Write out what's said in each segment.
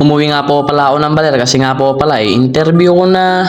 Umuwi nga po pala ako ng baler kasi nga po pala interview ko na.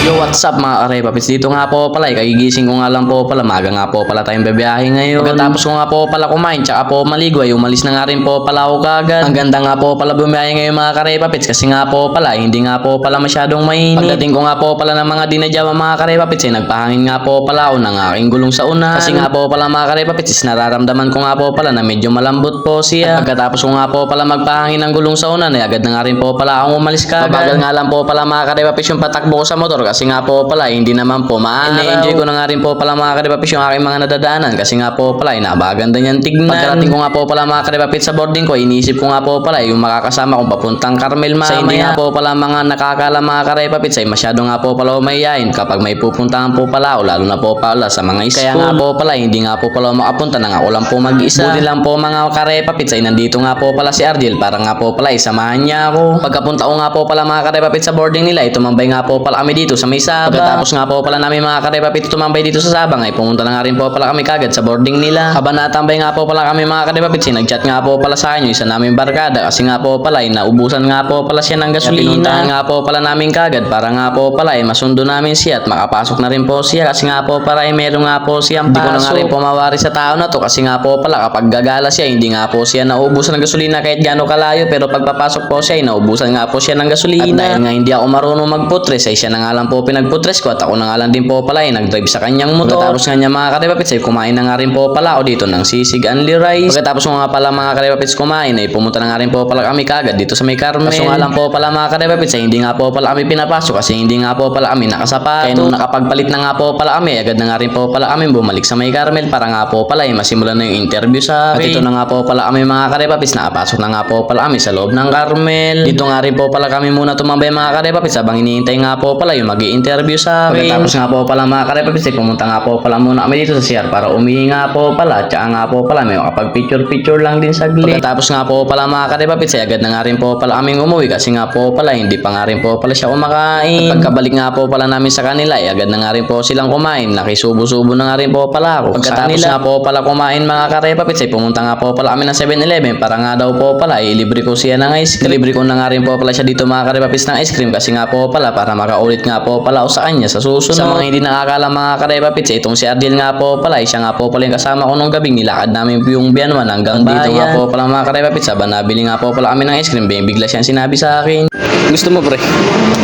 Yo, what's up mga karepapits? Dito nga po pala, kagigising ko nga lang po pala. Maga nga po pala tayong babiyahe ngayon. Pagkatapos ko nga po pala kumain, tsaka po maligo, ay umalis na nga rin po pala ako kagad. Ang ganda nga po pala bumiyahe ngayon mga karepapits kasi nga po pala, hindi nga po pala masyadong mainit. Pagdating ko nga po pala ng mga dinadyawa mga karepapits, ay nagpahangin nga po pala ako ng aking gulong sa unan. Kasi nga po pala mga karepapits, nararamdaman ko nga po pala na medyo malambot po siya. At pagkatapos ko nga po pala magpahangin ng gulong sa unan, ay agad na nga rin po pala akong umalis kagad. Mabagal nga lang po pala mga karepapits yung patakbo ko sa motor kasi nga po pala hindi naman po maaraw. Enjoy ko na nga rin po pala mga karepapits yung aking mga nadadaanan kasi nga po pala napakaganda niyan tignan. Pagkarating ko nga po pala mga karepapits sa boarding ko, iniisip ko nga po pala yung makakasama kong papuntang Carmel mamaya. Sa hindi nga po pala mga nakakala mga karepapits ay masyado nga po pala umayain kapag may pupuntahan po pala o lalo na po pala sa mga school. Kaya nga po pala hindi nga po pala makapunta na nga ako lang po mag-isa. Buti lang po mga karepapits ay nandito nga po pala si Argel para nga po pala isamahan niya ako. Pagkapunta ko nga po pala mga karepapits sa boarding nila, tumambay nga po pala kami dito sa may Sabang. Pagkatapos nga po pala namin mga karepapits tumambay dito sa Sabang ay pumunta na nga rin po pala kami kagad sa boarding nila. Habang natambay nga po pala kami mga karepapits, nag-chat nga po pala sa akin yung isa naming barkada kasi nga po pala naubusan nga po pala siya ng gasolina. Pinuntahan nga po pala namin kagad para nga po pala masundo namin siya at makapasok na rin po siya kasi nga po para meron nga po siyang pasok. Hindi ko na nga rin po mawari sa tao na to kasi nga po pala kapag gagala siya hindi nga po siya naubusan ng gasolina kahit gaano kalayo, pero pagpapasok po siya ay naubusan nga po siya ng gasolina. At dahil nga hindi ako marunong magputres ay siya na nga lang po pinagputres ko at ako na nga lang din po pala nag-drive sa kanyang motor. Pagkatapos nga niya mga karepapits ay kumain na nga rin po pala ako dito ng sisig only rice. Pagkatapos nga pala mga karepapits kumain ay pumunta na nga rin po pala kami kagad dito sa may Carmel. Kaso nga lang po pala mga karepapits ay hindi nga po pala kami pinapasok kasi hindi nga po pala kami nakasapato. Kaya nung nakapagpalit na nga po pala kami, agad na nga rin po pala kami bumalik sa may Carmel para nga po pala masimulan na yung interview sa akin. At ito na nga po pala kami mga karepapits, nakapasok na nga po pala kami sa loob ng Carmel. Dito nga rin po pala kami muna tumambay mga karepapits habang iniintay nga po pala yung mag-i-interview sa akin. Pagkatapos nga po pala mga karepapits ay pumunta nga po pala muna kami dito sa CR para umihi nga po pala. Tsaka nga po pala may makapag-picture lang din saglit. Pagkatapos nga po pala mga karepapits ay agad na nga rin po pala kaming umuwi kasi nga po pala hindi pa nga rin po pala siya kumakain. At pagkabalik nga po pala namin sa kanila ay agad na nga rin po silang kumain. Nakisubo-subo na nga rin po pala ako. Pagkatapos nga po pala kumain mga karepapits ay pumunta nga po pala kami ng 7-Eleven para nga daw po pala ilibre ko siya ng ice cream. Libre ko na nga rin po pala siya dito mga karepapits ng ice cream kasi nga po pala para makaulit nga po pala ako sa kanya sa susunod. Sa mga hindi nakakala mga karepapits itong si Ardel nga po pala siya nga po pala yung kasama ko nung gabing nilakad namin yung Bianuan hanggang bayan. Dito nga po pala mga karepapits habang nabili nga po pala kami ng ice cream bigla siyang sinabi sa akin, gusto mo pre?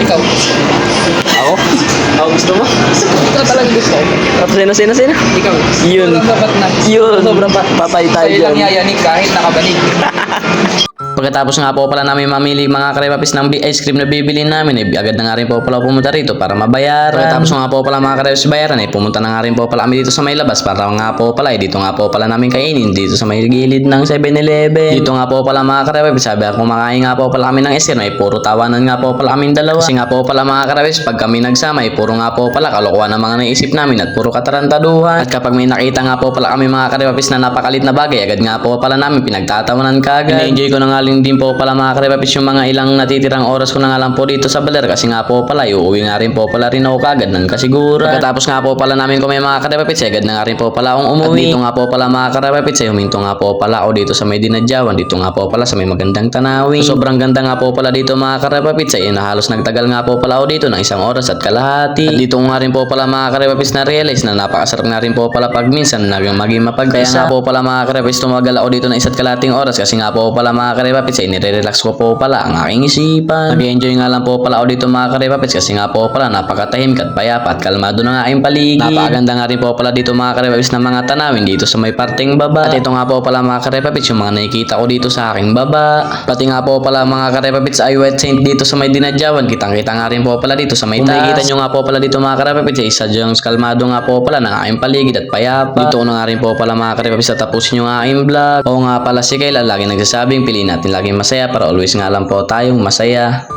Ikaw. Ako? Ako gusto mo? Ikaw talaga gusto ko. Sino? Ikaw. Yun. Sobrang dapat na. Yun. Sobrang Patay tayo sa'yo lang dyan. yayanig kahit nakabanig. Pagkatapos nga po pala namin mamili mga karepapits ng ice cream na bibili namin agad na nga rin po pala pumunta rito para mabayaran. Pagkatapos nga po pala mga karepapits bayaran pumunta na nga rin po pala kami dito sa may labas para nga po pala dito nga po pala namin kainin dito sa may gilid ng 7-Eleven. Dito nga po pala mga karepapits sabi ako kumakain nga po pala kami ng ice cream ay puro tawanan nga po pala kaming dalawa. Kasi nga po pala mga karepapits pag kami nagsama ay puro nga po pala kalokohan ang mga naisip namin at puro katarantaduhan. At kapag may nakita nga po pala kami mga karepapits na napakalit na bagay agad nga po pala namin pinagtatawanan kagad. Ina-enjoy ko na nga din po pala mga karepapits yung mga ilang natitirang oras ko na nga lang po dito sa baler kasi nga po pala uuwi nga rin po pala rin ako kagad ng kasigura. Pagkatapos nga po pala namin kung may mga karepapits agad na nga rin po pala akong umuwi. At dito nga po pala mga karepapits huminto nga po pala ako dito sa may dinadyawan, dito nga po pala sa may magandang tanawin. Sobrang ganda nga po pala dito mga karepapits na halos nagtagal nga po pala ako dito ng 1 oras at kalahati. At dito nga rin po pala mga karepapits na realize na napakasarap nga rin po pala pag minsan maging mapag-isa. Kaya nga po pala mga karepapits tumagal ako dito ng 1 kalahating oras kasi nga po pala mga karepapits nire-relax ko po pala ang aking isipan. Nag-enjoy nga lang po pala ako dito mga karepapits kasi nga po pala napakatahimik at payapa at kalmado na nga aking paligid. Napakaganda nga rin po pala dito mga karepapits ng mga tanawin dito sa may parteng baba. At ito nga po pala mga karepapits yung mga nakikita ko dito sa aking baba. Pati nga po pala mga karepapits ay wet saint dito sa may dinadyawan. Kitang-kita nga rin po pala dito sa may taas. Kung makikita nyo nga po pala dito mga karepapits sadyang kalmado nga po pala ng aking paligid at payapa. Dito ko na nga rin po pala mga karepapits tapusin yung aking vlog. Oo nga pala si Kayla lagi nagsasabing piliin natin laging masaya para always nga lang po tayong masaya.